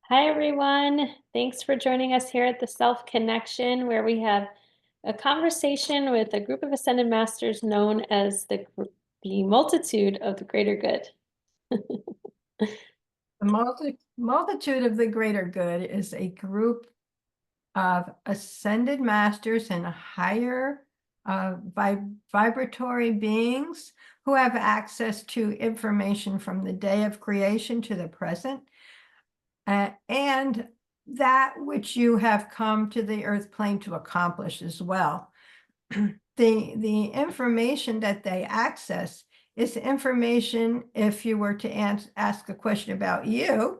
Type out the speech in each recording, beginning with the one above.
Hi, everyone. Thanks for joining us here at the Self Connection, where we have a conversation with a group of Ascended Masters known as the multitude of the greater good. The multitude of the greater good is a group of ascended masters and higher vibratory beings who have access to information from the day of creation to the present, and that which you have come to the earth plane to accomplish as well. The information that they access is information, if you were to ask a question about you,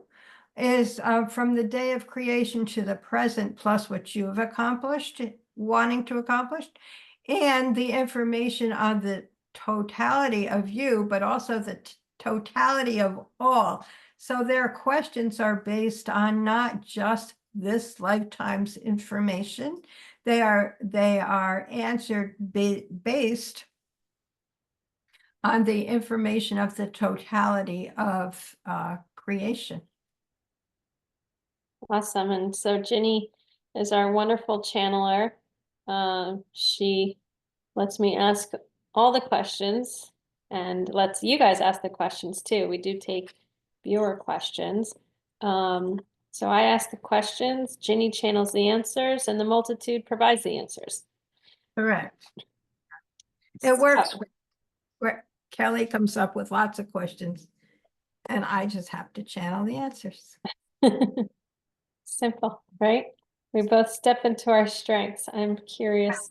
is from the day of creation to the present, plus what you have accomplished, wanting to accomplish, and the information on the totality of you, but also the totality of all. So their questions are based on not just this lifetime's information. They are answered based on the information of the totality of creation. Awesome. And so Ginny is our wonderful channeler. She lets me ask all the questions and lets you guys ask the questions too. We do take viewer questions. So I ask the questions, Ginny channels the answers, and the multitude provides the answers. Correct. It works where Kelly comes up with lots of questions, and I just have to channel the answers. Simple, right? We both step into our strengths. I'm curious,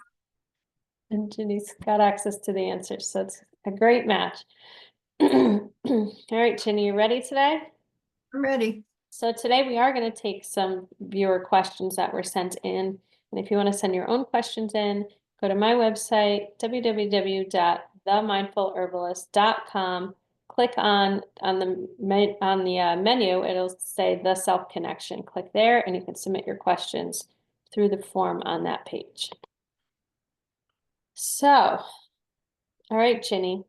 and Ginny's got access to the answers, so it's a great match. All right, Ginny, you ready today? I'm ready. So today we are going to take some viewer questions that were sent in. And if you want to send your own questions in, go to my website, www.themindfulherbalist.com. Click on the menu. It'll say the Self Connection. Click there and you can submit your questions through the form on that page. So, all right, Ginny.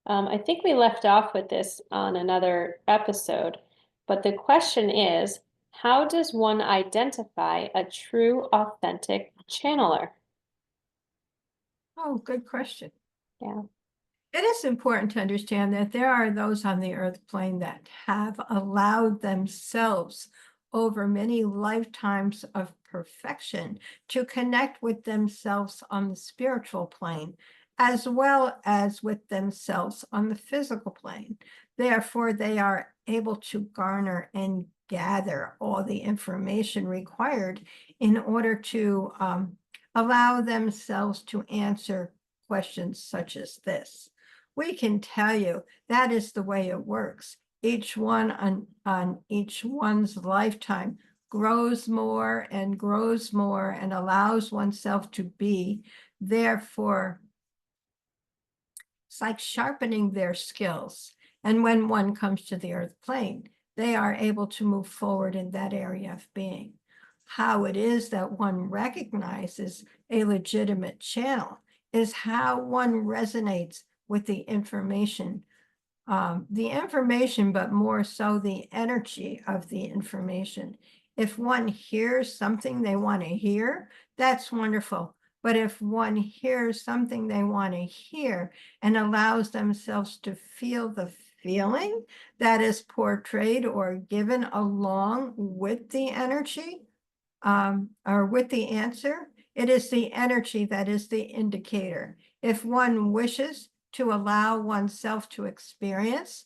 I think we left off with this on another episode, but the question is, how does one identify a true, authentic channeler? Oh, good question. Yeah. It is important to understand that there are those on the earth plane that have allowed themselves over many lifetimes of perfection to connect with themselves on the spiritual plane, as well as with themselves on the physical plane. Therefore, they are able to garner and gather all the information required in order to allow themselves to answer questions such as this. We can tell you that is the way it works. Each one on each one's lifetime grows more and allows oneself to be. Therefore, it's like sharpening their skills. And when one comes to the earth plane, they are able to move forward in that area of being. How it is that one recognizes a legitimate channel is how one resonates with the information, but more so the energy of the information. If one hears something they want to hear, that's wonderful. But if one hears something they want to hear and allows themselves to feel the feeling that is portrayed or given along with the energy, or with the answer, it is the energy that is the indicator. If one wishes to allow oneself to experience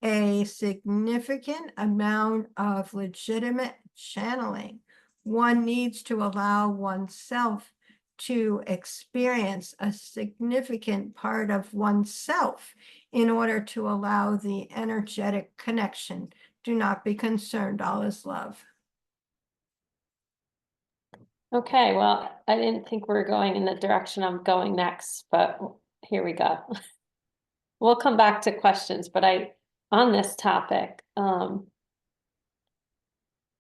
a significant amount of legitimate channeling, one needs to allow oneself to experience a significant part of oneself in order to allow the energetic connection. Do not be concerned, all is love. Okay, well, I didn't think we were going in the direction I'm going next, but here we go. We'll come back to questions, but on this topic,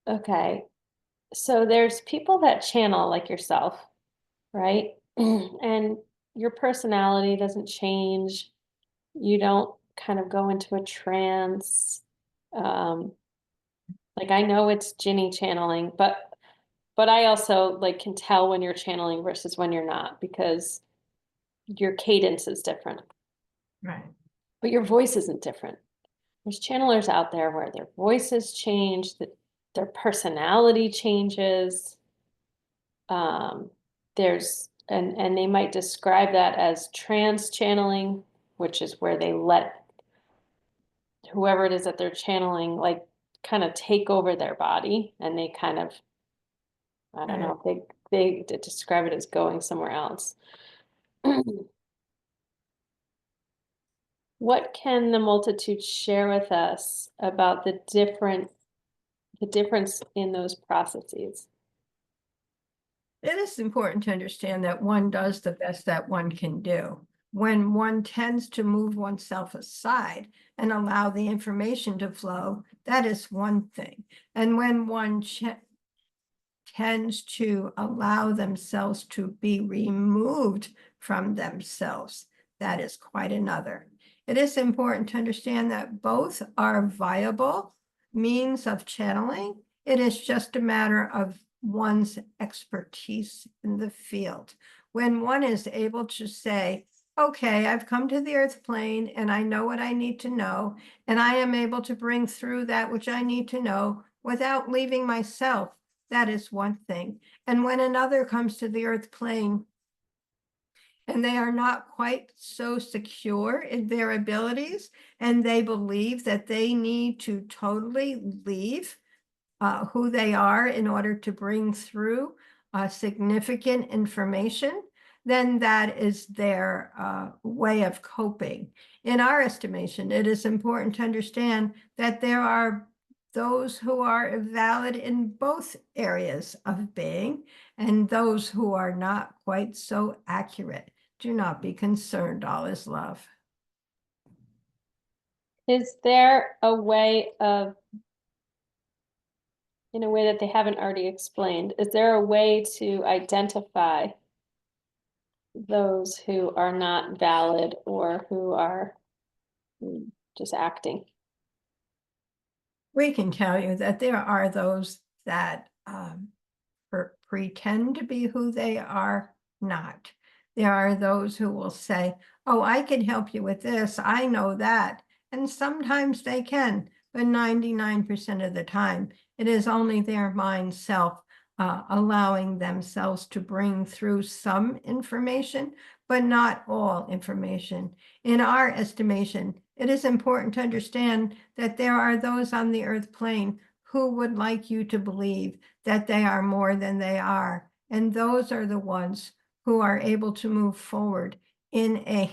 okay, so there's people that channel like yourself, right? And your personality doesn't change. You don't kind of go into a trance. Um, Like I know it's Ginny channeling, but I also like can tell when you're channeling versus when you're not because your cadence is different, Right. but your voice isn't different. There's channelers out there where their voices change, that their personality changes. Um, and they might describe that as trance channeling, which is where they let whoever it is that they're channeling like kind of take over their body and they kind of, I don't Right. know, they describe it as going somewhere else. What can the multitude share with us about the difference in those processes? It is important to understand that one does the best that one can do. When one tends to move oneself aside and allow the information to flow, that is one thing. And when one tends to allow themselves to be removed from themselves, that is quite another. It is important to understand that both are viable means of channeling. It is just a matter of one's expertise in the field. When one is able to say, okay, I've come to the earth plane and I know what I need to know, and I am able to bring through that which I need to know without leaving myself, that is one thing. And when another comes to the earth plane and they are not quite so secure in their abilities, and they believe that they need to totally leave who they are in order to bring through significant information, then that is their way of coping. In our estimation, it is important to understand that there are those who are valid in both areas of being and those who are not quite so accurate. Do not be concerned, all is love. Is there a way of, in a way that they haven't already explained, is there a way to identify those who are not valid or who are just acting? We can tell you that there are those that pretend to be who they are not. There are those who will say, oh, I can help you with this. I know that. And sometimes they can, but 99% of the time, it is only their mind self allowing themselves to bring through some information, but not all information. In our estimation, it is important to understand that there are those on the earth plane who would like you to believe that they are more than they are. And those are the ones who are able to move forward in a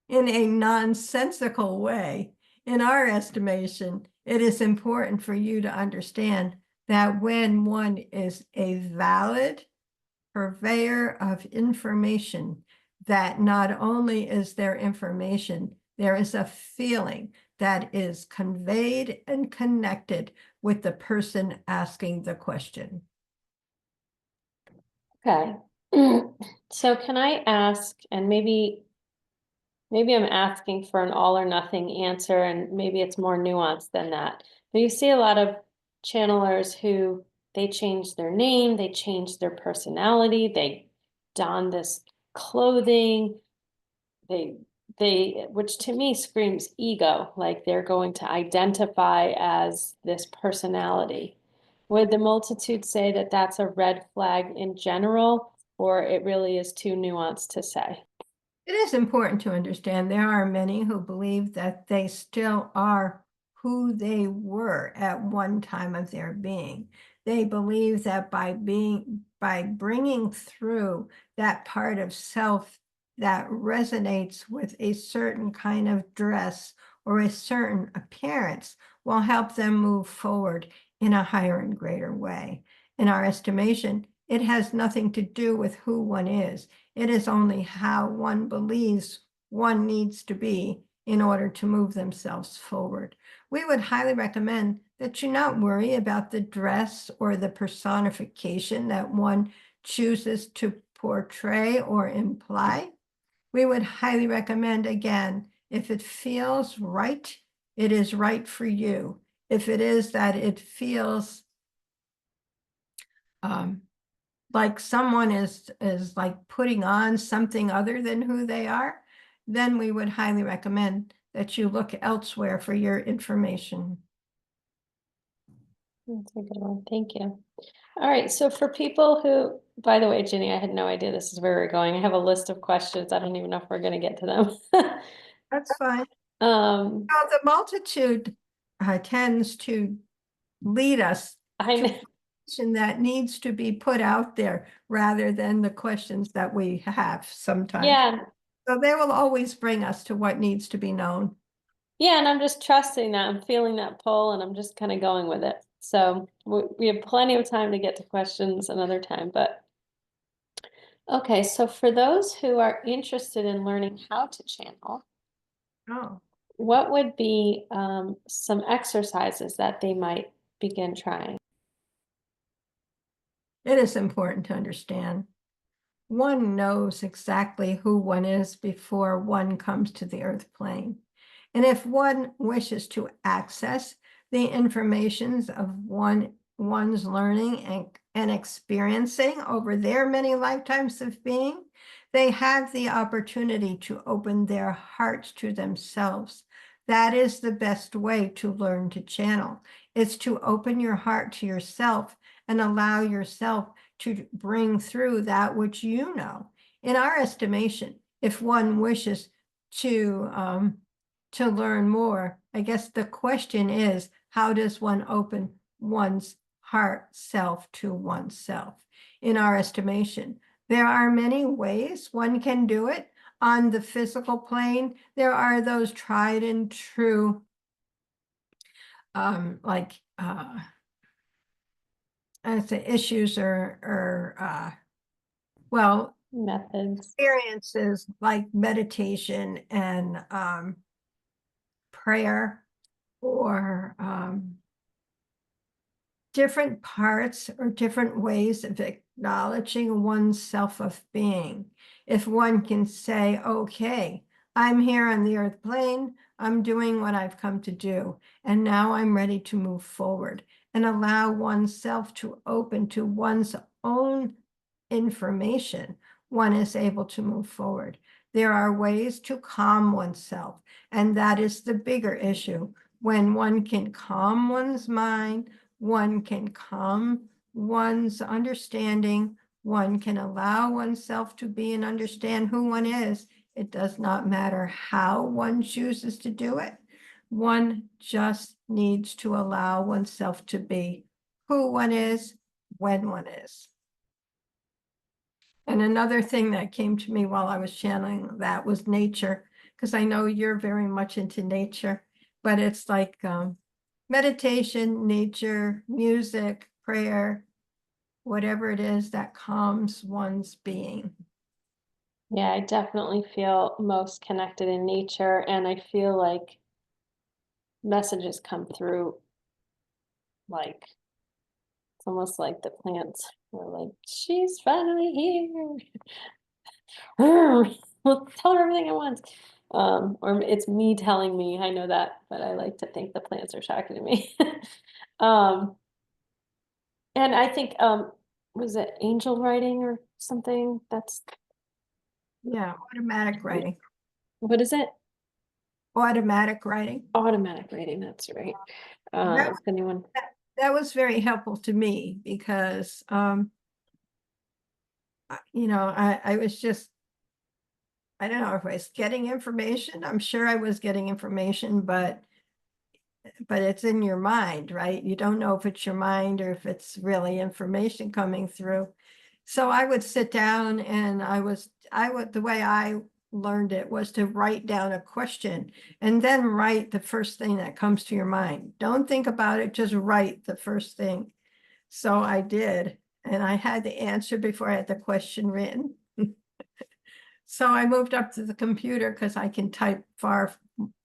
nonsensical way. In our estimation, it is important for you to understand that when one is a valid purveyor of information, that not only is there information, there is a feeling that is conveyed and connected with the person asking the question. Okay. So can I ask, and maybe I'm asking for an all or nothing answer, and maybe it's more nuanced than that. But you see a lot of channelers who they change their name, they change their personality, they don this clothing, they which to me screams ego, like they're going to identify as this personality. Would the multitude say that that's a red flag in general, or it really is too nuanced to say? It is important to understand there are many who believe that they still are who they were at one time of their being. They believe that by bringing through that part of self that resonates with a certain kind of dress or a certain appearance will help them move forward in a higher and greater way. In our estimation, it has nothing to do with who one is. It is only how one believes one needs to be in order to move themselves forward. We would highly recommend that you not worry about the dress or the personification that one chooses to portray or imply. We would highly recommend, again, if it feels right, it is right for you. If it is that it feels like someone is like putting on something other than who they are, then we would highly recommend that you look elsewhere for your information. That's a good one. Thank you. All right. So for people who, by the way, Ginny, I had no idea this is where we're going. I have a list of questions. I don't even know if we're going to get to them. That's fine. Um, Well, the multitude tends to lead us I to know. question that needs to be put out there rather than the questions that we have sometimes. Yeah. So they will always bring us to what needs to be known. Yeah. And I'm just trusting that. I'm feeling that pull and I'm just kind of going with it. So we have plenty of time to get to questions another time, but okay. So for those who are interested in learning how to channel, Oh. what would be some exercises that they might begin trying? It is important to understand. One knows exactly who one is before one comes to the earth plane. And if one wishes to access the informations of one's learning and experiencing over their many lifetimes of being, they have the opportunity to open their hearts to themselves. That is the best way to learn to channel. It's to open your heart to yourself and allow yourself to bring through that which you know. In our estimation, if one wishes to learn more, I guess the question is, how does one open one's heart self to oneself? In our estimation, there are many ways one can do it. On the physical plane, there are those tried and true, like I'd say issues or well, Methods. experiences like meditation and prayer or different parts or different ways of acknowledging one's self of being. If one can say, okay, I'm here on the earth plane, I'm doing what I've come to do, and now I'm ready to move forward, and allow oneself to open to one's own information, one is able to move forward. There are ways to calm oneself, and that is the bigger issue. When one can calm one's mind, one can calm one's understanding, one can allow oneself to be and understand who one is. It does not matter how one chooses to do it. One just needs to allow oneself to be who one is, when one is. And another thing that came to me while I was channeling that was nature, because I know you're very much into nature, but it's like meditation, nature, music, prayer, whatever it is that calms one's being. Yeah, I definitely feel most connected in nature, and I feel like messages come through like it's almost like the plants are like, she's finally here. Well, tell her everything at once. Or it's me telling me, I know that, but I like to think the plants are talking to me. Um, and I think was it angel writing or something? That's Yeah, automatic writing. what is it? Automatic writing. Automatic writing, that's right. That, If anyone that was very helpful to me because, you know, I was just, I don't know if I was getting information. I'm sure I was getting information, but it's in your mind, right? You don't know if it's your mind or if it's really information coming through. So I would sit down and I would, the way I learned it was to write down a question and then write the first thing that comes to your mind. Don't think about it, just write the first thing. So I did, and I had the answer before I had the question written. So I moved up to the computer because I can type far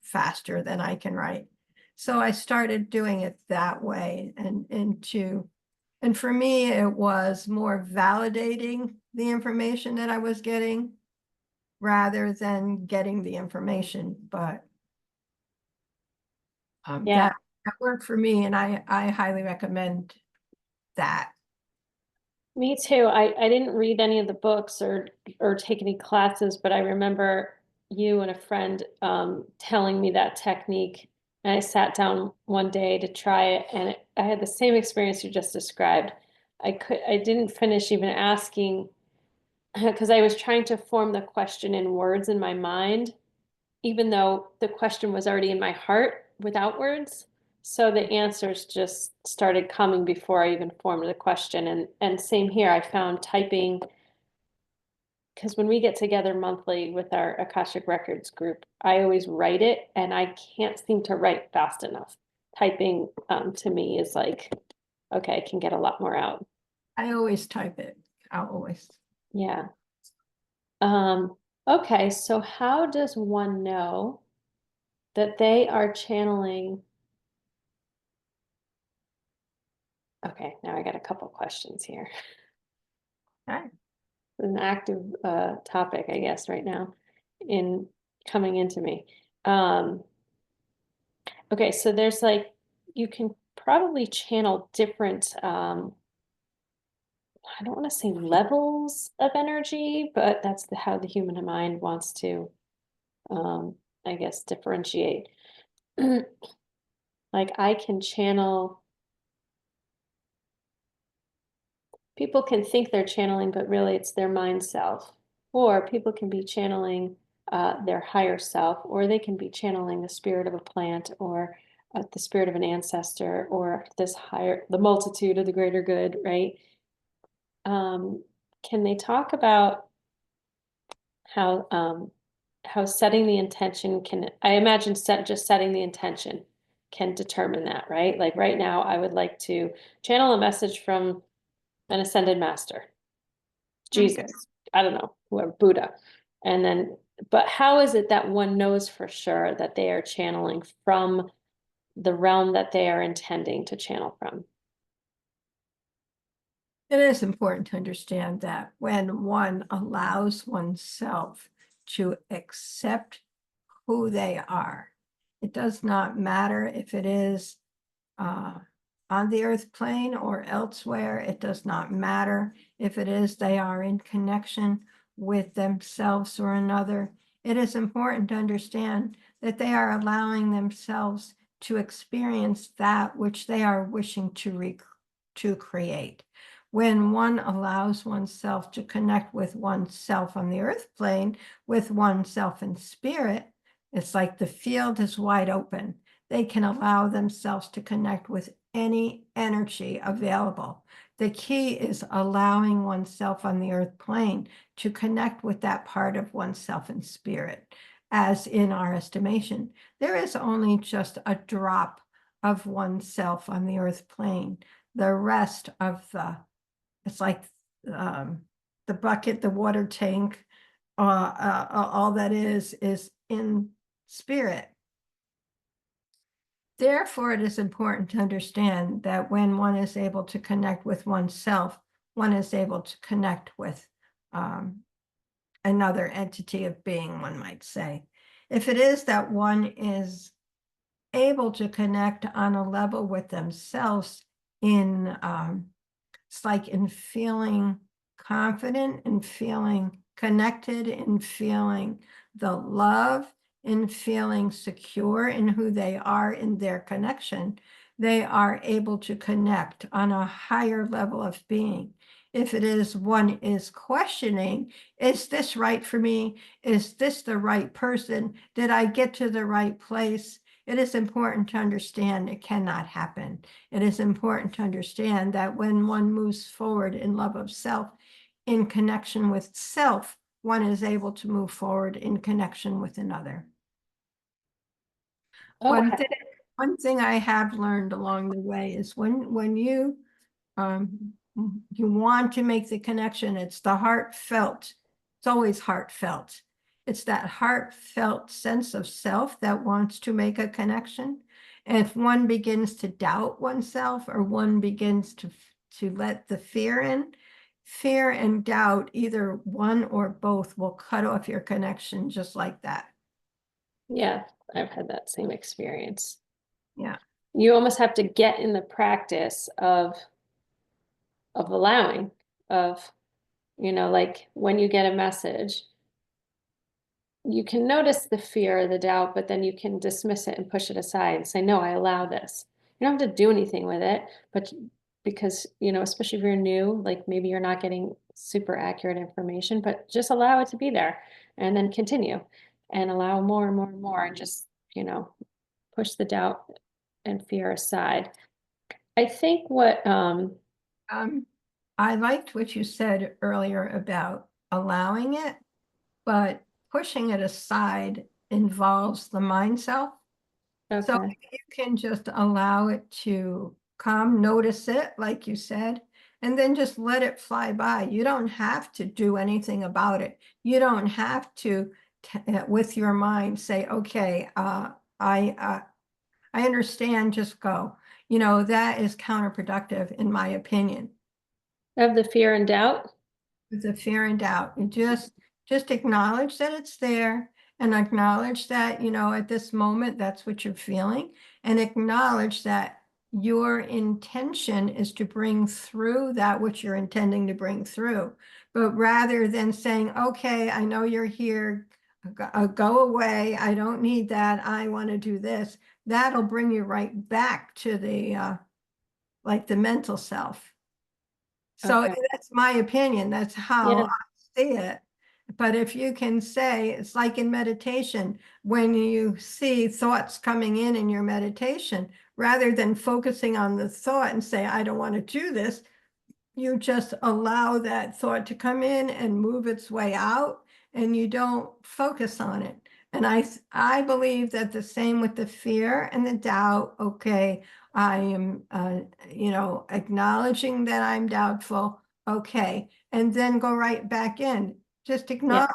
faster than I can write. So I started doing it that way and for me, it was more validating the information that I was getting rather than getting the information. But yeah, that That worked for me, and I highly recommend that. Me too. I didn't read any of the books or take any classes, but I remember you and a friend telling me that technique. And I sat down one day to try it, and I had the same experience you just described. I didn't finish even asking because I was trying to form the question in words in my mind, even though the question was already in my heart without words. So the answers just started coming before I even formed the question. And same here, I found typing, because when we get together monthly with our Akashic Records group, I always write it and I can't seem to write fast enough. Typing to me is like, okay, I can get a lot more out. I always type it. I'll always. Yeah. Um, okay, so how does one know that they are channeling? Okay, now I got a couple questions here. Okay. An active topic, I guess, right now in coming into me. Um, okay, so there's like you can probably channel different I don't want to say levels of energy, but that's how the human mind wants to I guess differentiate. Like I can channel, people can think they're channeling, but really it's their mind self. Or people can be channeling their higher self, or they can be channeling the spirit of a plant, or the spirit of an ancestor, or this higher, the multitude of the greater good, right? Can they talk about how setting the intention can, I imagine just setting the intention can determine that, right? Like right now, I would like to channel a message from an ascended master. Okay. Jesus, I don't know, whoever, Buddha. And then, but how is it that one knows for sure that they are channeling from the realm that they are intending to channel from? It is important to understand that when one allows oneself to accept who they are, it does not matter if it is uh, on the earth plane or elsewhere. It does not matter if it is they are in connection with themselves or another. It is important to understand that they are allowing themselves to experience that which they are wishing to create. When one allows oneself to connect with oneself on the earth plane, with oneself in spirit, it's like the field is wide open. They can allow themselves to connect with any energy available. The key is allowing oneself on the earth plane to connect with that part of oneself in spirit. As in our estimation, there is only just a drop of oneself on the earth plane. The rest of it's like um, the bucket, the water tank, all that is in spirit. Therefore, it is important to understand that when one is able to connect with oneself, one is able to connect with another entity of being, one might say. If it is that one is able to connect on a level with themselves in it's like in feeling confident, in feeling connected, in feeling the love, in feeling secure in who they are in their connection, they are able to connect on a higher level of being. If it is one is questioning, is this right for me? Is this the right person? Did I get to the right place? It is important to understand it cannot happen. It is important to understand that when one moves forward in love of self, in connection with self, one is able to move forward in connection with another. Okay. One thing I have learned along the way is when um, you want to make the connection, it's the heartfelt. It's always heartfelt. It's that heartfelt sense of self that wants to make a connection. And if one begins to doubt oneself or one begins to let the fear in, fear and doubt, either one or both will cut off your connection just like that. Yeah, I've had that same experience. Yeah. you almost have to get in the practice of allowing, of, like when you get a message, you can notice the fear or the doubt, but then you can dismiss it and push it aside and say, no, I allow this. You don't have to do anything with it, but because, especially if you're new, like maybe you're not getting super accurate information, but just allow it to be there and then continue and allow more and more and more and just, push the doubt and fear aside. I think what, Um, I liked what you said earlier about allowing it, but pushing it aside involves the mind self. So okay, you can just allow it to come, notice it, like you said, and then just let it fly by. You don't have to do anything about it. You don't have to, with your mind, say, okay, I understand, just go. That is counterproductive, in my opinion. of the fear and doubt. With the fear and doubt. You just acknowledge that it's there and acknowledge that, at this moment, that's what you're feeling, and acknowledge that your intention is to bring through that which you're intending to bring through. But rather than saying, okay, I know you're here, go away, I don't need that, I want to do this, that'll bring you right back to the like the mental self. So Okay. that's my opinion. That's how Yeah. I see it. But if you can say, it's like in meditation, when you see thoughts coming in your meditation, rather than focusing on the thought and say, I don't want to do this, you just allow that thought to come in and move its way out, and you don't focus on it. And I believe that the same with the fear and the doubt. Okay, I am, acknowledging that I'm doubtful. Okay, and then go right back in. Just Yeah. acknowledge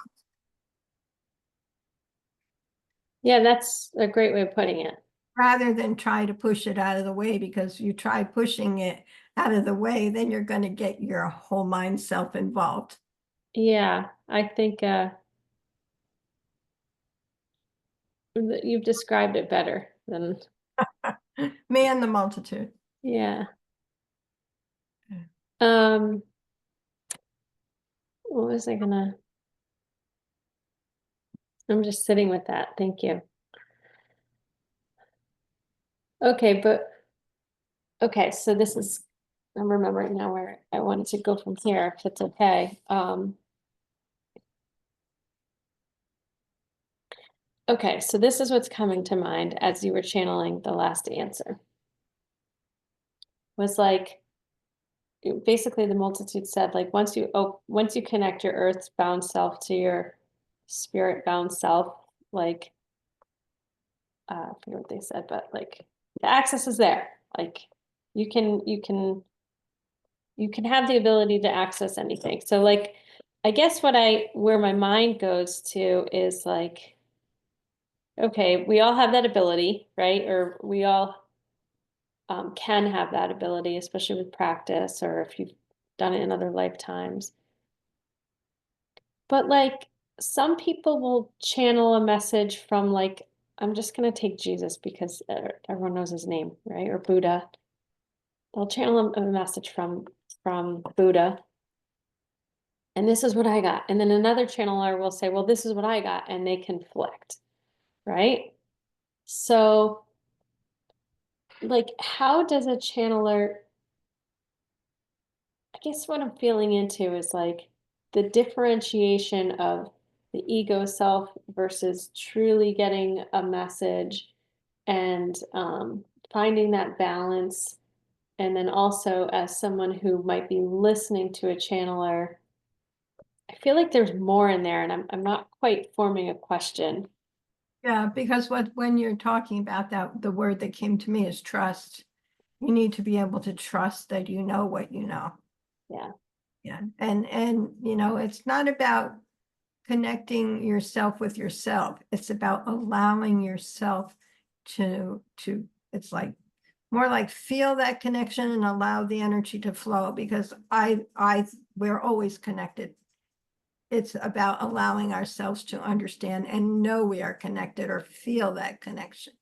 Yeah, that's a great way of putting it. rather than try to push it out of the way, because you try pushing it out of the way, then you're going to get your whole mind self involved. Yeah, I think you've described it better than, Man the multitude. yeah. Um, what was I gonna? I'm just sitting with that. Thank you. Okay, but okay, so this is, I'm remembering now where I wanted to go from here, if it's okay. Okay, so this is what's coming to mind as you were channeling the last answer. Was like basically the multitude said, like once you connect your earth-bound self to your spirit-bound self, like I forget what they said, but like the access is there. Like you can you can you can have the ability to access anything. So like I guess where my mind goes to is like, okay, we all have that ability, right? Or we all can have that ability, especially with practice or if you've done it in other lifetimes. But like some people will channel a message from like, I'm just going to take Jesus because everyone knows his name, right? Or Buddha. They'll channel a message from Buddha. And this is what I got. And then another channeler will say, well, this is what I got. And they conflict, right? So like, how does a channeler, I guess what I'm feeling into is like the differentiation of the ego self versus truly getting a message and finding that balance. And then also, as someone who might be listening to a channeler, I feel like there's more in there, and I'm not quite forming a question. Yeah, because when you're talking about that, the word that came to me is trust. You need to be able to trust that you know what you know. Yeah, Yeah. And it's not about connecting yourself with yourself. It's about allowing yourself to it's like more like feel that connection and allow the energy to flow, because we're always connected. It's about allowing ourselves to understand and know we are connected or feel that connection.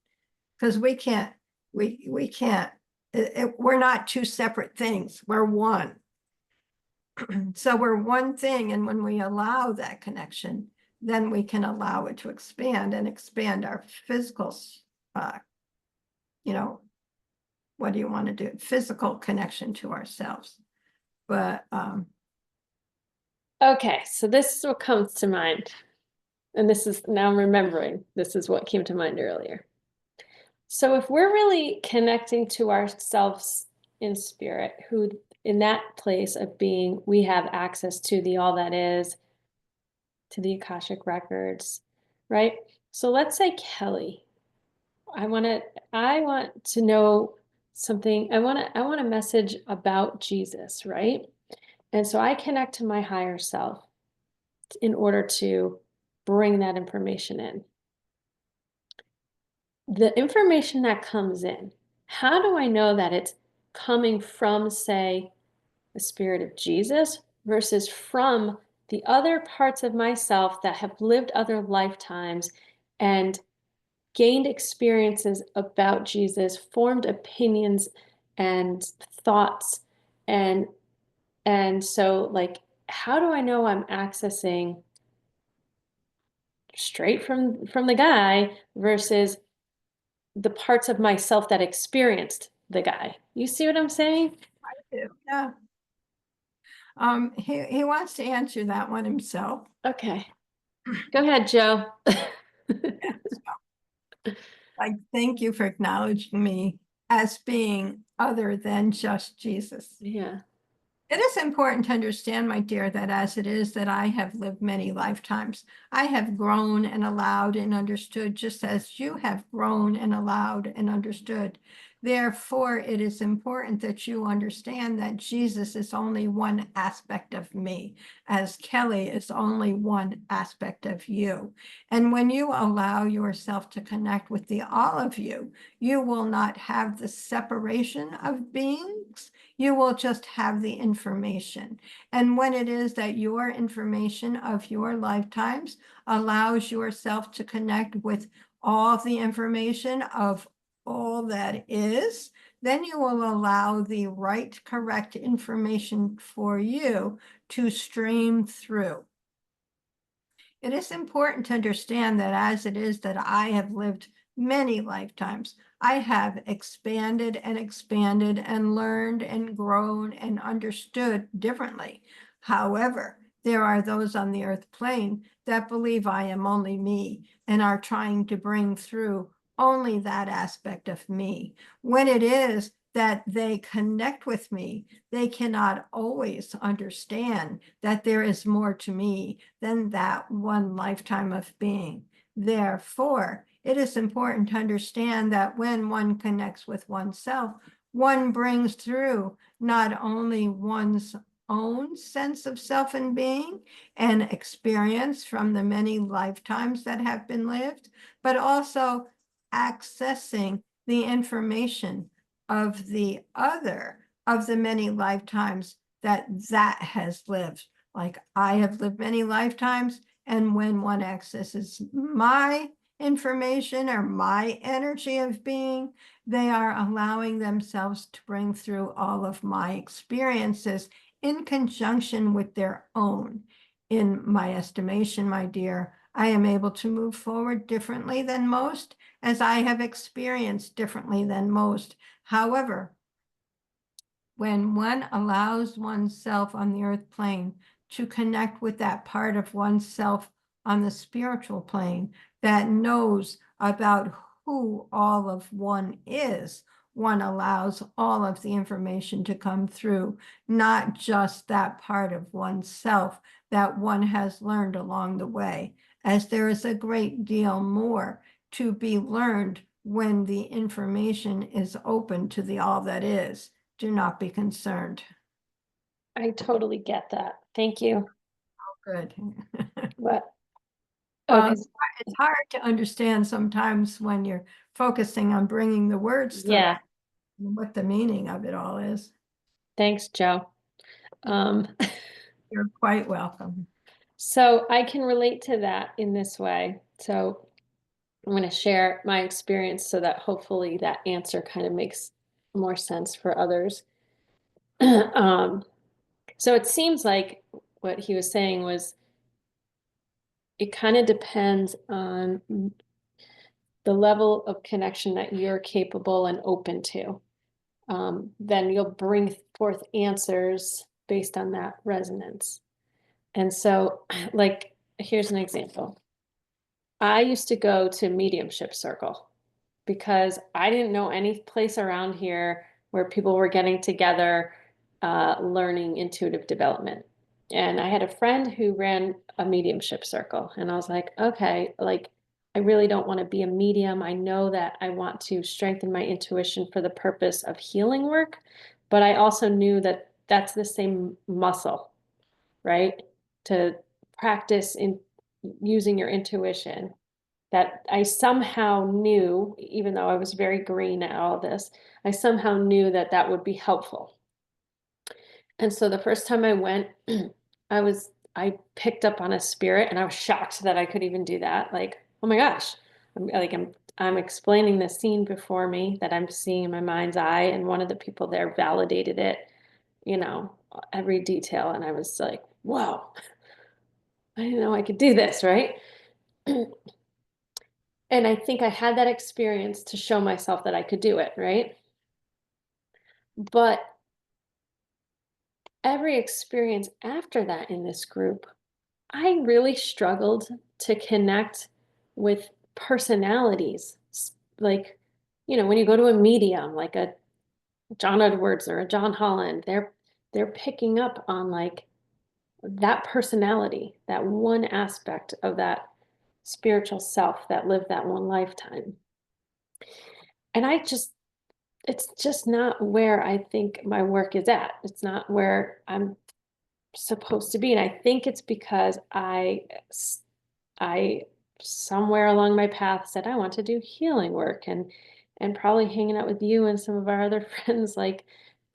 Because we can't We can't, we're not two separate things, we're one. So we're one thing, and when we allow that connection, then we can allow it to expand and expand our physical, you know, what do you want to do? Physical connection to ourselves. But Okay, so this is what comes to mind. And this is now I'm remembering, this is what came to mind earlier. So if we're really connecting to ourselves in spirit, who in that place of being, we have access to the all that is, to the Akashic records, right? So let's say Kelly, I want to know something. I want a message about Jesus, right? And so I connect to my higher self in order to bring that information in. The information that comes in, how do I know that it's coming from, say, the spirit of Jesus versus from the other parts of myself that have lived other lifetimes and gained experiences about Jesus, formed opinions and thoughts, and so like how do I know I'm accessing straight from the guy versus the parts of myself that experienced the guy? You see what I'm saying? yeah, he wants to answer that one himself. Okay. Go ahead, Joe. Yeah. I thank you for acknowledging me as being other than just Jesus. Yeah. It is important to understand, my dear, that as it is that I have lived many lifetimes, I have grown and allowed and understood just as you have grown and allowed and understood. Therefore, it is important that you understand that Jesus is only one aspect of me, as Kelly is only one aspect of you. And when you allow yourself to connect with the all of you, you will not have the separation of beings. You will just have the information. And when it is that your information of your lifetimes allows yourself to connect with all of the information of all that is, then you will allow the right, correct information for you to stream through. It is important to understand that as it is that I have lived many lifetimes, I have expanded and learned and grown and understood differently. However, there are those on the earth plane that believe I am only me and are trying to bring through only that aspect of me. When it is that they connect with me, they cannot always understand that there is more to me than that one lifetime of being. Therefore, it is important to understand that when one connects with oneself, one brings through not only one's own sense of self and being and experience from the many lifetimes that have been lived, but also accessing the information of the other of the many lifetimes that has lived. Like I have lived many lifetimes, and when one accesses my information or my energy of being, they are allowing themselves to bring through all of my experiences in conjunction with their own. In my estimation, my dear, I am able to move forward differently than most, as I have experienced differently than most. However, when one allows oneself on the earth plane to connect with that part of oneself on the spiritual plane that knows about who all of one is, one allows all of the information to come through, not just that part of oneself that one has learned along the way, as there is a great deal more to be learned when the information is open to the all that is. Do not be concerned. I totally get that. Thank you. Good. What? Oh, Well, 'cause it's hard to understand sometimes when you're focusing on bringing the words through yeah, and what the meaning of it all is. thanks, Joe. Um, You're quite welcome. so I can relate to that in this way. So I'm going to share my experience so that hopefully that answer kind of makes more sense for others. Um, so it seems like what he was saying was it kind of depends on the level of connection that you're capable and open to. Then you'll bring forth answers based on that resonance. And so, like, here's an example. I used to go to mediumship circle because I didn't know any place around here where people were getting together, learning intuitive development. And I had a friend who ran a mediumship circle, and I was like, okay, like, I really don't want to be a medium. I know that I want to strengthen my intuition for the purpose of healing work, but I also knew that that's the same muscle, right? To practice in using your intuition, that I somehow knew, even though I was very green at all this, I somehow knew that that would be helpful. And so the first time I went, I picked up on a spirit and I was shocked that I could even do that. Like, oh my gosh, I'm explaining the scene before me that I'm seeing in my mind's eye, and one of the people there validated it, you know, every detail. And I was like, whoa, I didn't know I could do this, right? And I think I had that experience to show myself that I could do it, right? But every experience after that in this group, I really struggled to connect with personalities. Like, when you go to a medium, like a John Edwards or a John Holland, they're picking up on like that personality, that one aspect of that spiritual self that lived that one lifetime. And it's just not where I think my work is at. It's not where I'm supposed to be. And I think it's because I somewhere along my path said I want to do healing work, and probably hanging out with you and some of our other friends, like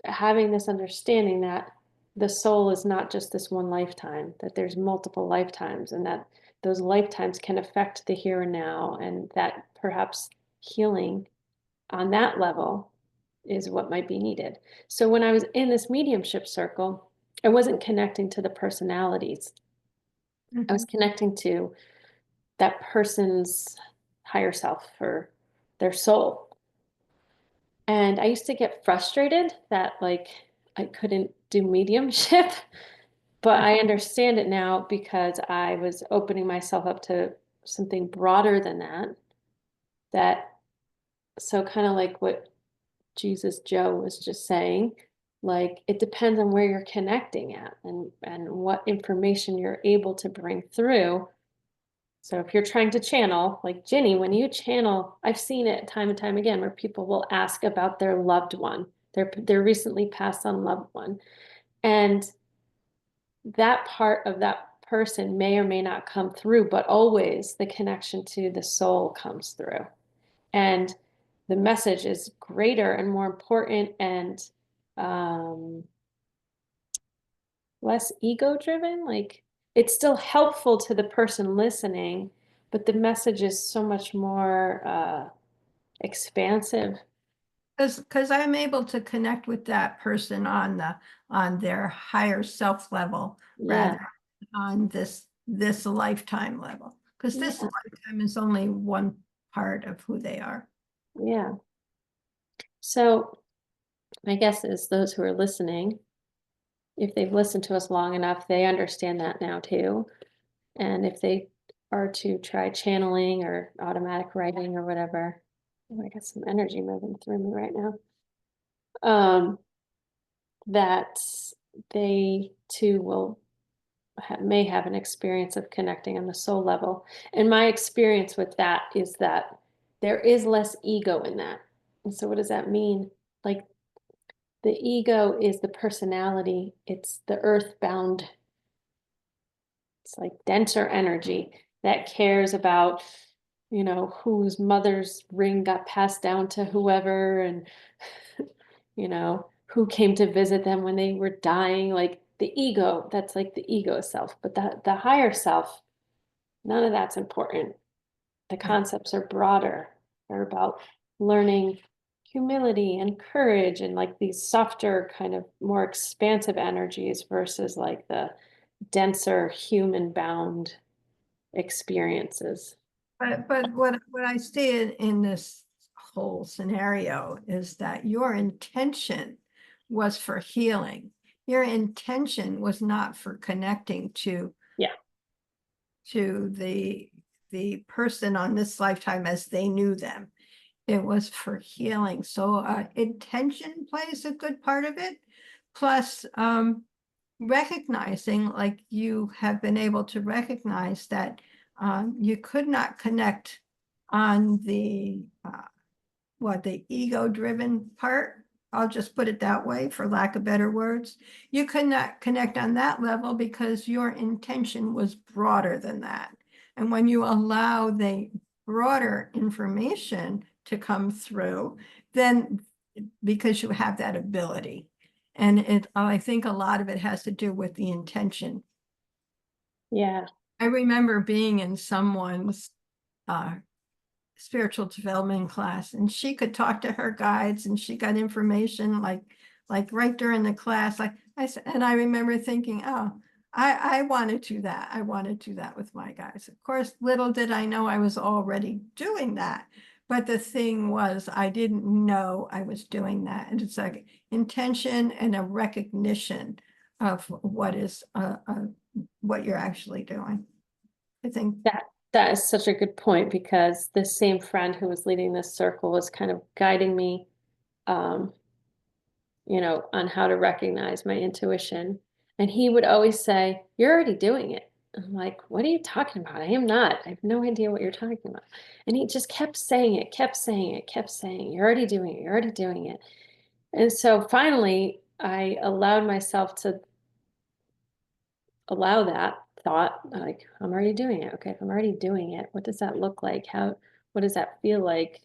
having this understanding that the soul is not just this one lifetime, that there's multiple lifetimes, and that those lifetimes can affect the here and now, and that perhaps healing on that level is what might be needed. So when I was in this mediumship circle, I wasn't connecting to the personalities. I was Mhm. connecting to that person's higher self or their soul. And I used to get frustrated that like I couldn't do mediumship, but I understand it now because I was opening myself up to something broader than that. That so kind of like what Jesus Joe was just saying, like it depends on where you're connecting at, and what information you're able to bring through. So if you're trying to channel, like Ginny, when you channel, I've seen it time and time again where people will ask about their loved one, their recently passed on loved one. And that part of that person may or may not come through, but always the connection to the soul comes through. And the message is greater and more important, and um, less ego driven. Like it's still helpful to the person listening, but the message is so much more expansive. Because I'm able to connect with that person on their higher self level rather Yeah, on this lifetime level. Because this yeah, lifetime is only one part of who they are. yeah. So my guess is those who are listening, if they've listened to us long enough, they understand that now too. And if they are to try channeling or automatic writing or whatever, oh, I got some energy moving through me right now. That they too will may have an experience of connecting on the soul level. And my experience with that is that there is less ego in that. And so what does that mean? Like the ego is the personality, it's the earthbound, it's like denser energy that cares about, whose mother's ring got passed down to whoever, and who came to visit them when they were dying, like the ego, that's like the ego self. But the higher self, none of that's important. the Yeah. concepts are broader. They're about learning humility and courage and like these softer, kind of more expansive energies versus like the denser human bound experiences. But what I see in this whole scenario is that your intention was for healing. Your intention was not for connecting Yeah. to the person on this lifetime as they knew them. It was for healing. So intention plays a good part of it. Plus, recognizing, like you have been able to recognize that you could not connect on the ego-driven part. I'll just put it that way, for lack of better words. You could not connect on that level because your intention was broader than that. And when you allow the broader information to come through, then because you have that ability. And I think a lot of it has to do with the intention. Yeah. I remember being in someone's uh, spiritual development class, and she could talk to her guides, and she got information like right during the class. Like I said, and I remember thinking, oh, I want to do that. I want to do that with my guides. Of course, little did I know I was already doing that. But the thing was, I didn't know I was doing that. And it's like intention and a recognition of what you're actually doing. I think, That is such a good point because this same friend who was leading this circle was kind of guiding me, um, on how to recognize my intuition. And he would always say, "You're already doing it." I'm like, "What are you talking about? I am not. I have no idea what you're talking about." And he just kept saying it, kept saying it, kept saying, "You're already doing it. You're already doing it." And so finally, I allowed myself to allow that thought, like, I'm already doing it. Okay, if I'm already doing it, what does that look like? What does that feel like?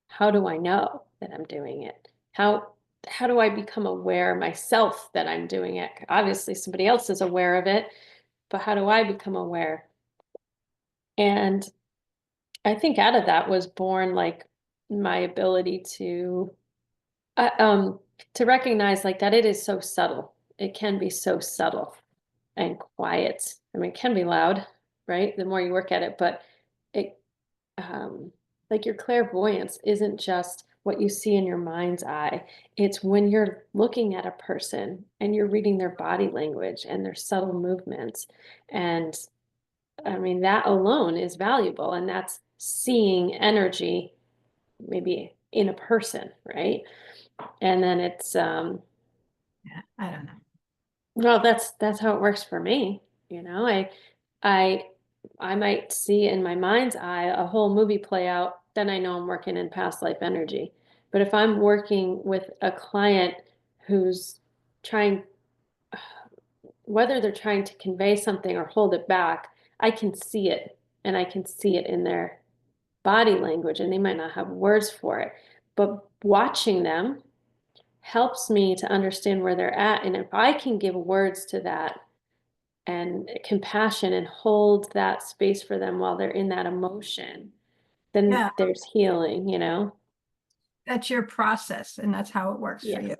How do I know that I'm doing it? How do I become aware myself that I'm doing it? Obviously, somebody else is aware of it, but how do I become aware? And I think out of that was born like my ability uh, um, to recognize like that it is so subtle. It can be so subtle and quiet. I mean, it can be loud, right? The more you work at it, but it, um, like your clairvoyance isn't just what you see in your mind's eye. It's when you're looking at a person and you're reading their body language and their subtle movements. And I mean, that alone is valuable. And that's seeing energy maybe in a person, right? And then yeah, I don't know. well, that's how it works for me. I I might see in my mind's eye a whole movie play out, then I know I'm working in past life energy. But if I'm working with a client who's trying, whether they're trying to convey something or hold it back, I can see it and I can see it in their body language and they might not have words for it. But watching them helps me to understand where they're at. And if I can give words to that and compassion and hold that space for them while they're in that emotion, then Yeah, there's healing. that's your process, and that's how it works for Yeah. you.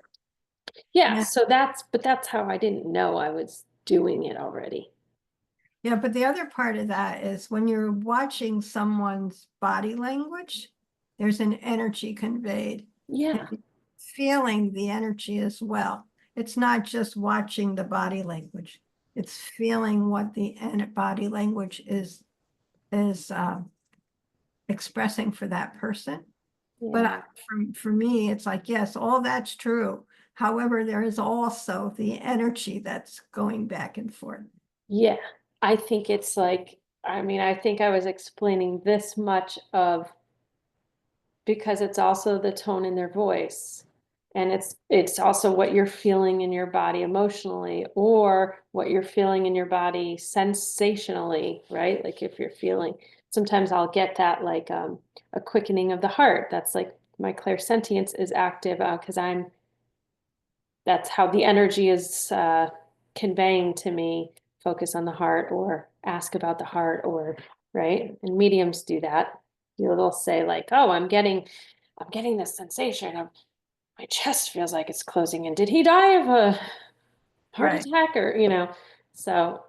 Yeah. Yeah. But that's how I didn't know I was doing it already. Yeah, but the other part of that is when you're watching someone's body language, there's an energy conveyed Yeah. and feeling the energy as well. It's not just watching the body language. It's feeling what the body language is expressing for that person. But Yeah. for me, it's like, yes, all that's true. However, there is also the energy that's going back and forth. Yeah. I think it's like, I mean, I think I was explaining this much of because it's also the tone in their voice and it's also what you're feeling in your body emotionally or what you're feeling in your body sensationally, right? Like if you're feeling, sometimes I'll get that like a quickening of the heart. That's like my clairsentience is active because that's how the energy is conveying to me, focus on the heart or ask about the heart or right? And mediums do that. They'll say like, oh, I'm getting this sensation of my chest feels like it's closing in. Did he die of a heart Right. attack or, you know? So,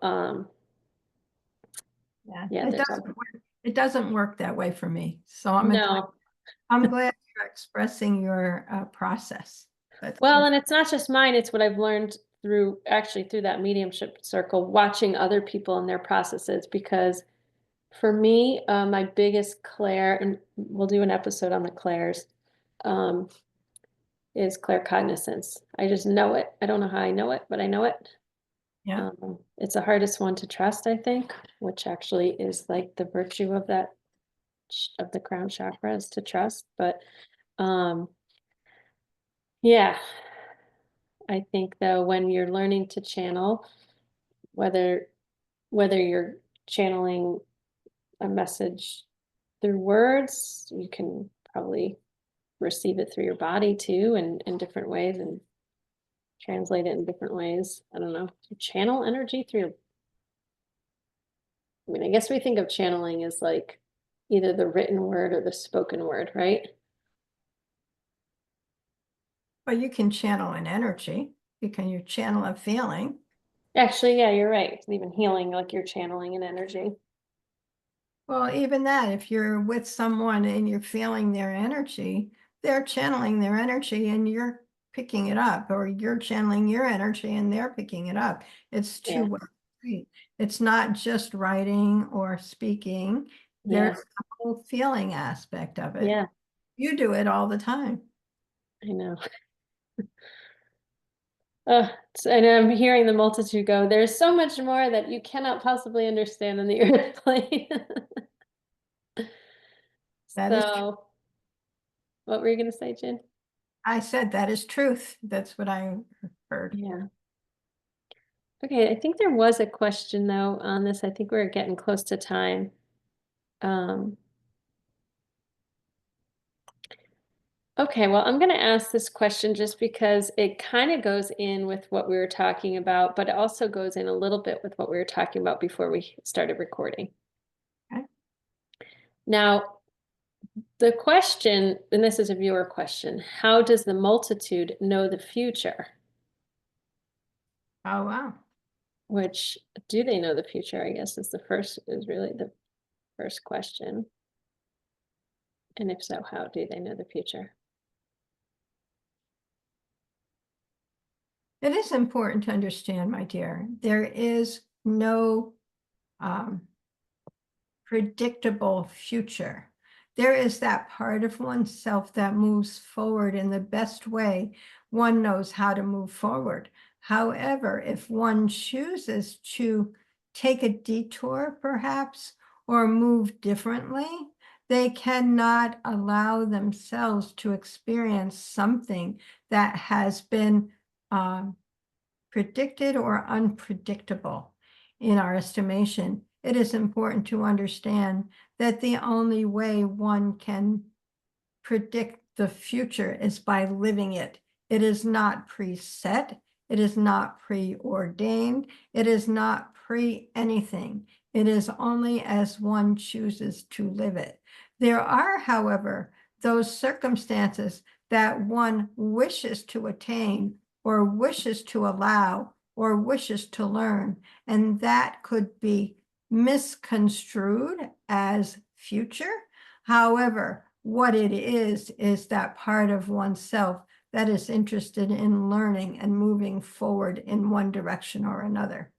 Yeah, yeah, there's a, it doesn't work that way for me. So no. I'm glad you're expressing your process. But Well, and it's not just mine, it's what I've learned through actually through that mediumship circle, watching other people and their processes. Because for me, my biggest clair, and we'll do an episode on the clairs, um, is claircognizance. I just know it. I don't know how I know it, but I know it. yeah, It's the hardest one to trust, I think, which actually is like the virtue of that of the crown chakra is to trust. But um, yeah, I think though when you're learning to channel, whether you're channeling a message through words, you can probably receive it through your body too, and in different ways, and translate it in different ways. I don't know. Channel energy through, I mean, I guess we think of channeling as like either the written word or the spoken word, right? but you can channel an energy. You channel a feeling. Actually, yeah, you're right. It's even healing, like you're channeling an energy. Well, even that, if you're with someone and you're feeling their energy, they're channeling their energy and you're picking it up, or you're channeling your energy and they're picking it up. It's Yeah, two-way. It's not just writing or speaking. yeah, There's a whole feeling aspect of it. yeah, You do it all the time. I know. And I'm hearing the multitude go, there's so much more that you cannot possibly understand in the earth plane. That is true. So, what were you going to say, Jen? I said that is truth. That's what I heard. Yeah. Okay, I think there was a question though on this. I think we're getting close to time. Um, okay, well, I'm going to ask this question just because it kind of goes in with what we were talking about, but it also goes in a little bit with what we were talking about before we started recording. Okay. Now, the question, and this is a viewer question, how does the multitude know the future? Oh, wow. Which, do they know the future? I guess is really the first question. And if so, how do they know the future? It is important to understand, my dear, there is no um, predictable future. There is that part of oneself that moves forward in the best way one knows how to move forward. However, if one chooses to take a detour, perhaps, or move differently, they cannot allow themselves to experience something that has been predicted or unpredictable in our estimation. It is important to understand that the only way one can predict the future is by living it. It is not preset. It is not preordained. It is not pre anything. It is only as one chooses to live it. There are, however, those circumstances that one wishes to attain or wishes to allow or wishes to learn, and that could be misconstrued as future. However, what it is that part of oneself that is interested in learning and moving forward in one direction or another.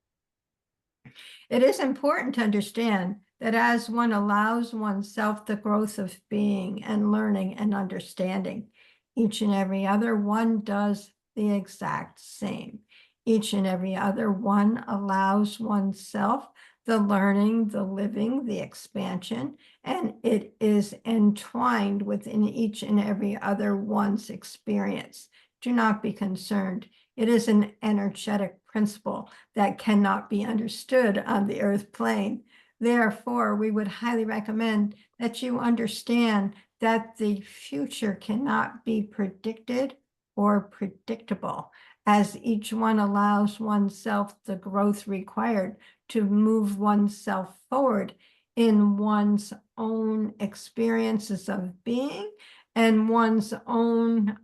It is important to understand that as one allows oneself the growth of being and learning and understanding, each and every other one does the exact same. Each and every other one allows oneself the learning, the living, the expansion, and it is entwined within each and every other one's experience. Do not be concerned. It is an energetic principle that cannot be understood on the earth plane. Therefore, we would highly recommend that you understand that the future cannot be predicted or predictable, as each one allows oneself the growth required to move oneself forward in one's own experiences of being and one's own,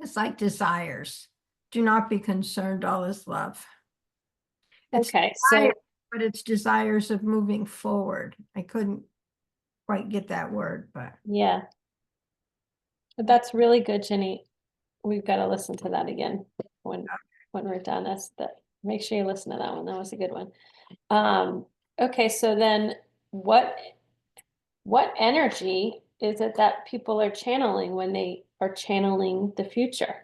it's like desires. Do not be concerned, all is love. It's Okay, desire, so but it's desires of moving forward. I couldn't quite get that word, but yeah, that's really good, Ginny. We've got to listen to that again when we're done. That's that. Make sure you listen to that one. That was a good one. Okay, so then what energy is it that people are channeling when they are channeling the future?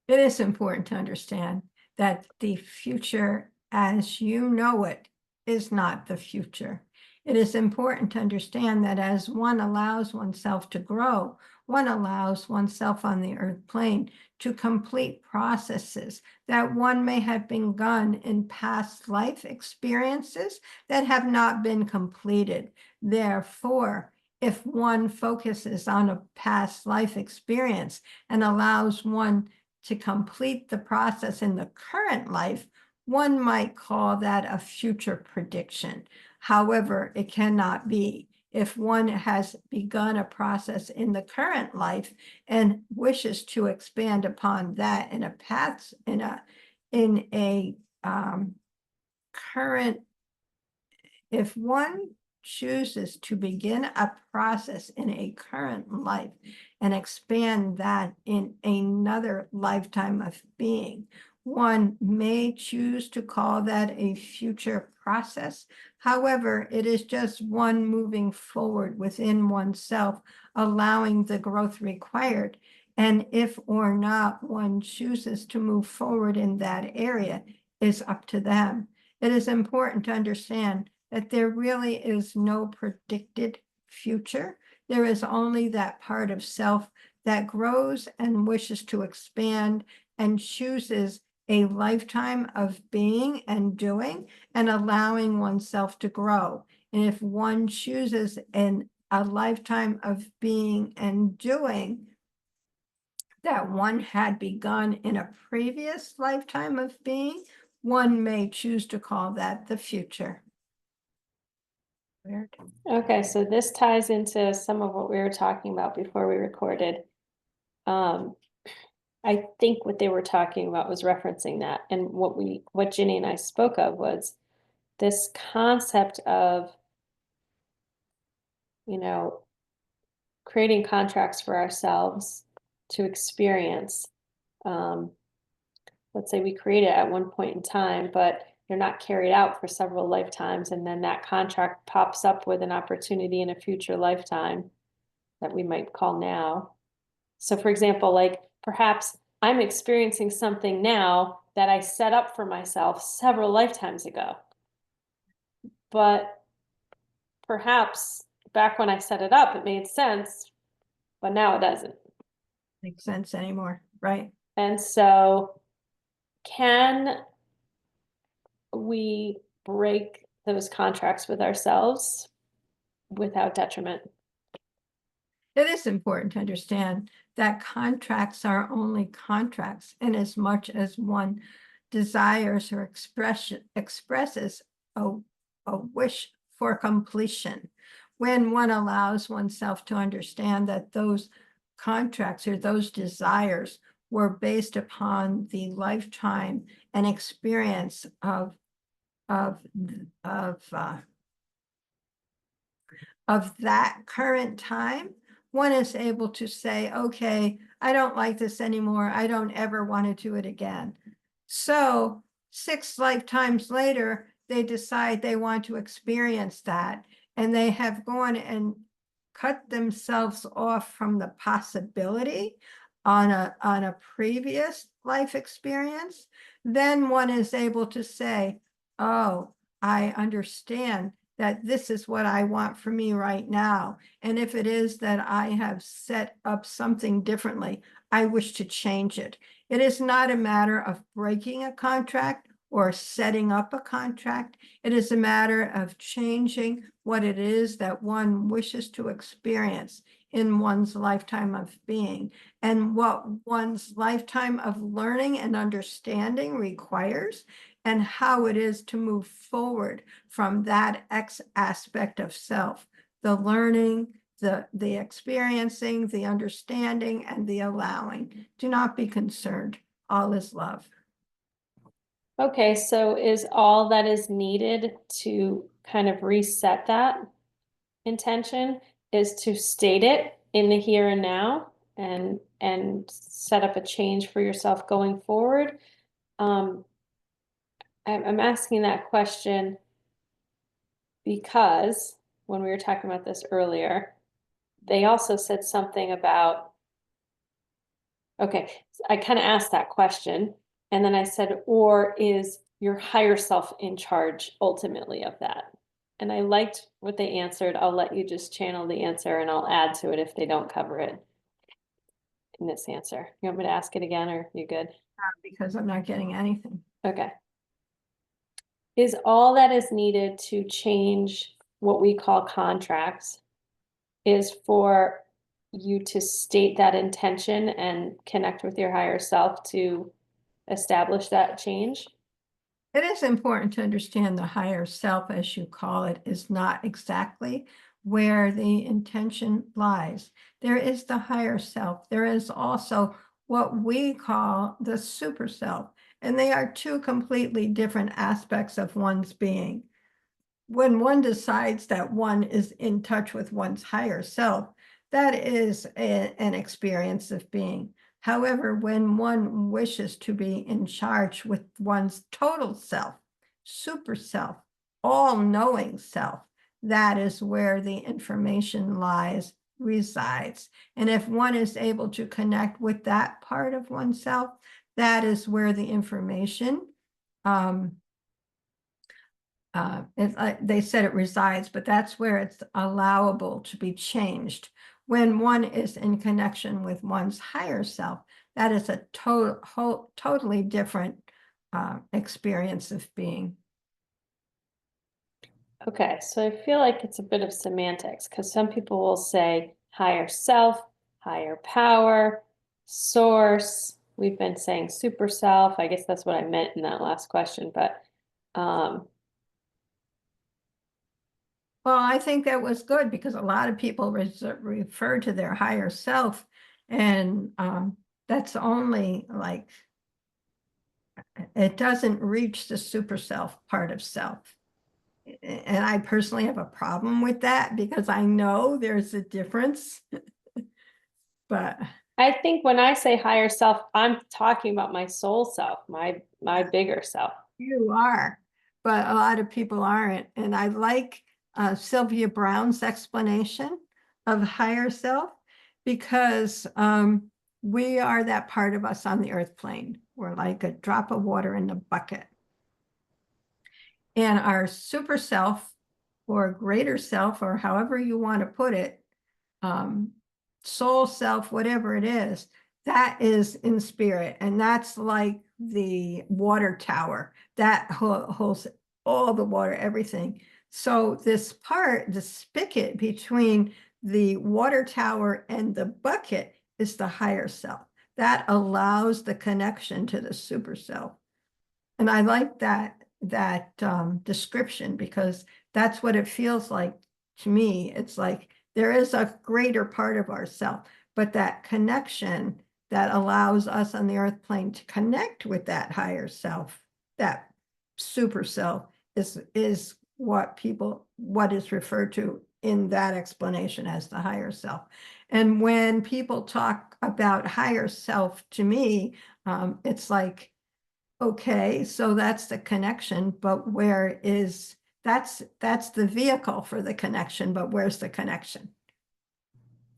it is important to understand that the future as you know it is not the future. It is important to understand that as one allows oneself to grow, one allows oneself on the earth plane to complete processes that one may have begun in past life experiences that have not been completed. Therefore, if one focuses on a past life experience and allows one to complete the process in the current life, one might call that a future prediction. However, it cannot be. If one has begun a process in the current life and wishes to expand upon that in a path, in a current, if one chooses to begin a process in a current life and expand that in another lifetime of being, one may choose to call that a future process. However, it is just one moving forward within oneself, allowing the growth required. And if or not one chooses to move forward in that area is up to them. It is important to understand that there really is no predicted future. There is only that part of self that grows and wishes to expand and chooses a lifetime of being and doing and allowing oneself to grow. And if one chooses a lifetime of being and doing that one had begun in a previous lifetime of being, one may choose to call that the future. Weird. Okay, so this ties into some of what we were talking about before we recorded. I think what they were talking about was referencing that, and what Ginny and I spoke of was this concept of, you know, creating contracts for ourselves to experience. Let's say we create it at one point in time, but they're not carried out for several lifetimes, and then that contract pops up with an opportunity in a future lifetime that we might call now. So for example, like perhaps I'm experiencing something now that I set up for myself several lifetimes ago. But perhaps back when I set it up, it made sense, but now it doesn't. Makes sense anymore, right? And so can we break those contracts with ourselves without detriment? It is important to understand that contracts are only contracts in as much as one desires or expresses a wish for completion. When one allows oneself to understand that those contracts or those desires were based upon the lifetime and experience of that current time, one is able to say, okay, I don't like this anymore. I don't ever want to do it again. So 6 lifetimes later, they decide they want to experience that. And they have gone and cut themselves off from the possibility on a previous life experience. Then one is able to say, oh, I understand that this is what I want for me right now. And if it is that I have set up something differently, I wish to change it. It is not a matter of breaking a contract or setting up a contract. It is a matter of changing what it is that one wishes to experience in one's lifetime of being and what one's lifetime of learning and understanding requires. and how it is to move forward from that aspect of self, the learning, the experiencing, the understanding, and the allowing. Do not be concerned. All is love. Okay, so is all that is needed to kind of reset that intention is to state it in the here and now and set up a change for yourself going forward? I'm asking that question because when we were talking about this earlier, they also said something about, okay, I kind of asked that question and then I said, or is your higher self in charge ultimately of that? And I liked what they answered. I'll let you just channel the answer and I'll add to it if they don't cover it in this answer. You want me to ask it again or you good? Because I'm not getting anything. Okay. Is all that is needed to change what we call contracts is for you to state that intention and connect with your higher self to establish that change? It is important to understand the higher self, as you call it, is not exactly where the intention lies. There is the higher self. There is also what we call the super self, and they are two completely different aspects of one's being. When one decides that one is in touch with one's higher self, that is an experience of being. However, when one wishes to be in charge with one's total self, super self, all-knowing self, that is where the information lies, resides. And if one is able to connect with that part of oneself, that is where the information they said it resides, but that's where it's allowable to be changed. When one is in connection with one's higher self, that is a totally different experience of being. Okay, so I feel like it's a bit of semantics because some people will say higher self, higher power, source. We've been saying super self. I guess that's what I meant in that last question, but Well, I think that was good because a lot of people refer to their higher self, and that's only like, it doesn't reach the super self part of self. And I personally have a problem with that because I know there's a difference. But I think when I say higher self, I'm talking about my soul self, my bigger self. you are, but a lot of people aren't. And I like Sylvia Brown's explanation of higher self because we are that part of us on the earth plane. We're like a drop of water in the bucket. And our super self or greater self, or however you want to put it, soul self, whatever it is, that is in spirit. And that's like the water tower that holds all the water, everything. So this part, the spigot between the water tower and the bucket is the higher self. That allows the connection to the super self. And I like that description because that's what it feels like to me. It's like there is a greater part of ourself, but that connection that allows us on the earth plane to connect with that higher self, that super self, is what is referred to in that explanation as the higher self. And when people talk about higher self to me, it's like, okay, so that's the connection, but that's the vehicle for the connection, but where's the connection?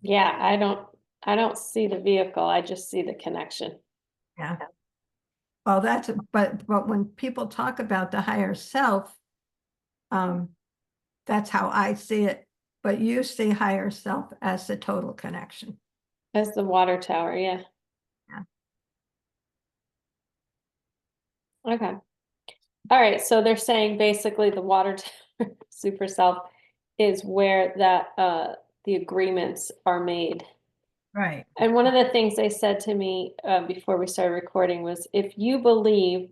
Yeah, I don't see the vehicle. I just see the connection. Yeah. Well, but when people talk about the higher self, um, that's how I see it. But you see higher self as the total connection. As the water tower, yeah. Yeah. Okay. All right, so they're saying basically the water tower super self is where that the agreements are made. Right. And one of the things they said to me before we started recording was if you believe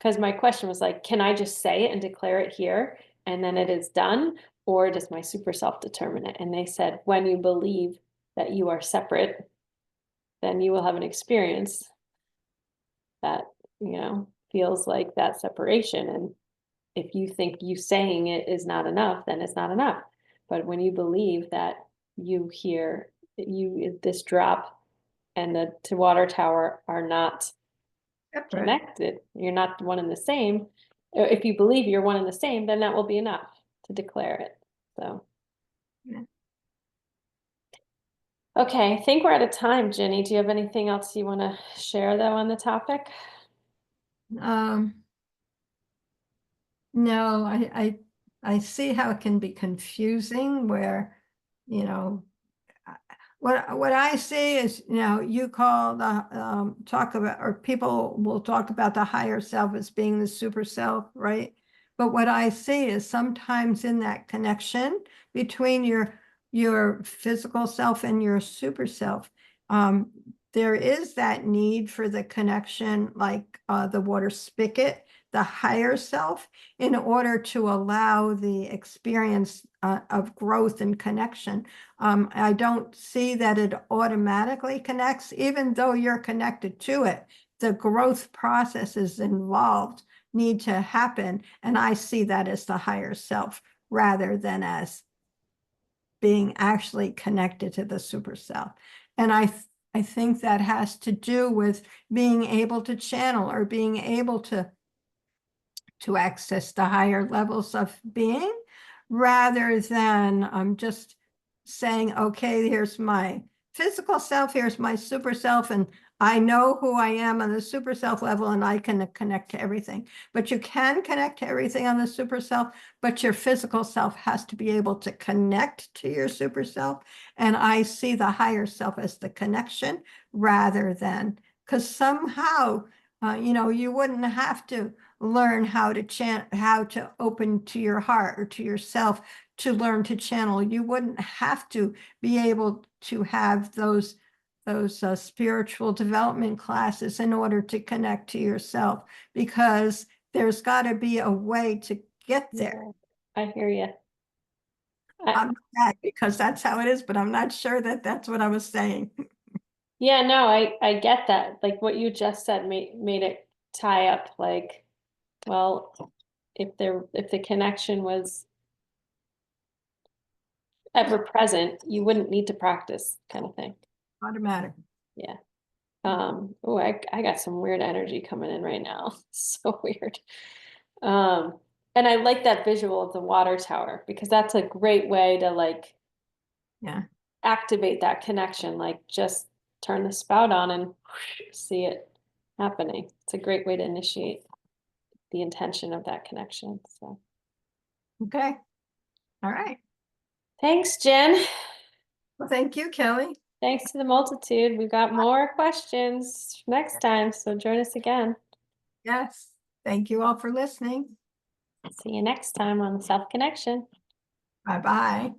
because my question was like, can I just say it and declare it here and then it is done? Or does my super self determine it? And they said, when you believe that you are separate, then you will have an experience that, feels like that separation. And if you think you saying it is not enough, then it's not enough. But when you believe that you hear this drop and the water tower are not Separate. connected, you're not one and the same. Or if you believe you're one and the same, then that will be enough to declare it. So, Yeah. okay, I think we're out of time, Ginny. Do you have anything else you want to share though on the topic? No, I see how it can be confusing where, you know, what I see is, you call the talk about, or people will talk about the higher self as being the super self, right? But what I see is sometimes in that connection between your physical self and your super self, there is that need for the connection, like the water spigot, the higher self, in order to allow the experience of growth and connection. I don't see that it automatically connects, even though you're connected to it. The growth processes involved need to happen. And I see that as the higher self rather than as being actually connected to the super self. And I think that has to do with being able to channel or being able to access the higher levels of being rather than just saying, okay, here's my physical self, here's my super self, and I know who I am on the super self level and I can connect to everything. But you can connect to everything on the super self, but your physical self has to be able to connect to your super self. And I see the higher self as the connection rather than, because somehow, you wouldn't have to learn how to open to your heart or to yourself to learn to channel. You wouldn't have to be able to have those spiritual development classes in order to connect to yourself, because there's got to be a way to get there. Yeah, I hear you. I'm mad because that's how it is, but I'm not sure that that's what I was saying. Yeah, no, I get that. Like what you just said made it tie up like, well, if the connection was ever present, you wouldn't need to practice kind of thing. Automatic. Yeah. Oh, I got some weird energy coming in right now. So weird. Um, and I like that visual of the water tower because that's a great way to like Yeah. activate that connection, like just turn the spout on and see it happening. It's a great way to initiate the intention of that connection. So Okay. All right. thanks, Jen. Well, thank you, Kelly. Thanks to the multitude. We've got more questions next time, so join us again. Yes. Thank you all for listening. See you next time on Self Connection. Bye-bye.